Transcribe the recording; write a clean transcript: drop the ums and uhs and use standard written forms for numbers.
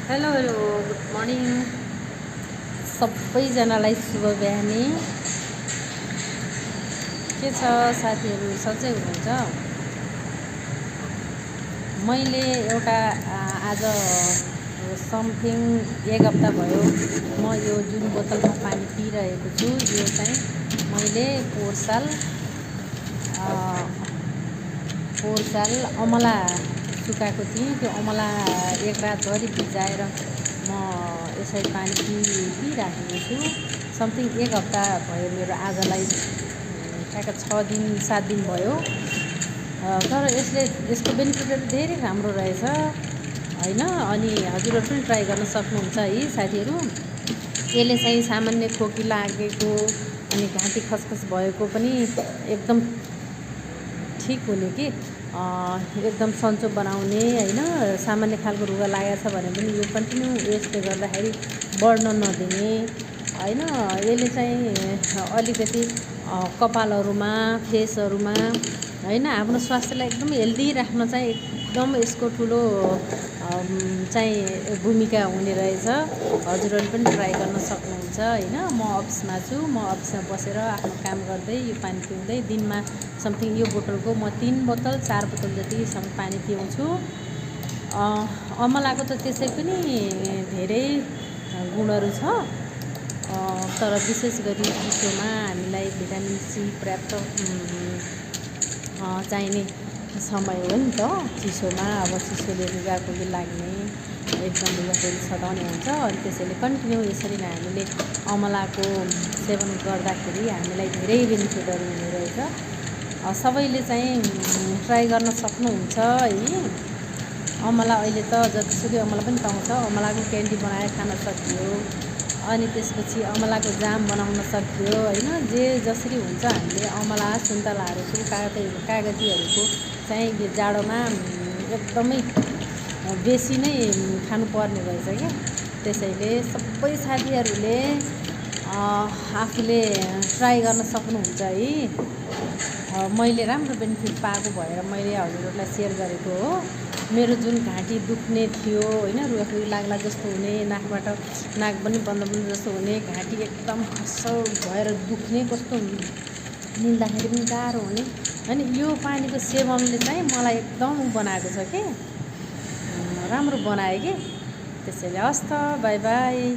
Hello hello good morning सबैजनालाई शुभ बिहानी। के छ साथीहरू, सन्चै हुनुहुन्छ? मैले एउटा आज समथिङ एक हप्ता भयो म यो जुन बोतलमा पानी पिइरहेको छु यो चाहिँ मैले पोहोर साल अमला सुकाएको थिएँ। त्यो अमला एक रातभरि भिजाएर म यसरी पानी पिइराखेको छु। समथिङ एक हप्ता भयो मेरो आजलाई, ठ्याक्क 6 दिन 7 दिन भयो। तर यसको बेनिफिटहरू धेरै राम्रो रहेछ होइन। अनि हजुरहरू पनि ट्राई गर्न सक्नुहुन्छ है साथीहरू। यसले चाहिँ सामान्य खोकी लागेको अनि घाँटी खसखस भएको पनि एकदम ठिक हुने कि एकदम सन्चो बनाउने होइन। सामान्य खालको रुगा लागेको छ भने पनि यो कन्टिन्यू यसले गर्दाखेरि बढ्न नदिने होइन। यसले चाहिँ अलिकति कपालहरूमा फेसहरूमा होइन आफ्नो स्वास्थ्यलाई एकदम हेल्दी राख्न चाहिँ एकदम यसको ठुलो चाहिँ भूमिका हुने रहेछ। हजुरहरूले पनि ट्राई गर्न सक्नुहुन्छ होइन। म अफिसमा छु, म अफिसमा बसेर आफ्नो काम गर्दै यो पानी पिउँदै दिनमा समथिङ यो बोतलको म 3 बोतल 4 बोतल जतिसम्म पानी पिउँछु। अमलाको त त्यसै पनि धेरै गुणहरू छ, तर विशेष गरी चिसोमा हामीलाई भिटामिन सी पर्याप्त चाहिने समय हो नि त। चिसोमा अब चिसोले रुगाखोकी लाग्ने एकदम रुगाखोकी सताउने हुन्छ। अनि त्यसैले कन्टिन्यू यसरी नै हामीले अमलाको सेवन गर्दाखेरि हामीलाई धेरै बेनिफिटहरू हुने रहेछ। सबैले चाहिँ ट्राई गर्न सक्नुहुन्छ है। अमला अहिले त जतिसुकै अमला पनि पाउँछ। अमलाको क्यान्डी बनाएर खान सकियो, अनि त्यसपछि अमलाको जाम बनाउन सकियो होइन। जे जसरी हुन्छ हामीले अमला सुन्तलाहरूको कागतीहरूको चाहिँ जाडोमा एकदमै बेसी नै खानुपर्ने रहेछ क्या। त्यसैले सबै साथीहरूले आफूले ट्राई गर्न सक्नुहुन्छ है। मैले राम्रो बेनिफिट पाएको भएर मैले हजुरहरूलाई सेयर गरेको हो। मेरो जुन घाँटी दुख्ने थियो होइन, रुगाखोकी लाग्ला जस्तो हुने, नाक पनि बन्द जस्तो हुने, घाँटी एकदम खस्सो भएर दुख्ने, कस्तो निल्दाखेरि पनि गाह्रो हुने होइन, यो पानीको सेवनले चाहिँ मलाई एकदम बनाएको छ कि राम्रो बनायो कि। त्यसैले हस् त, बाई बाई।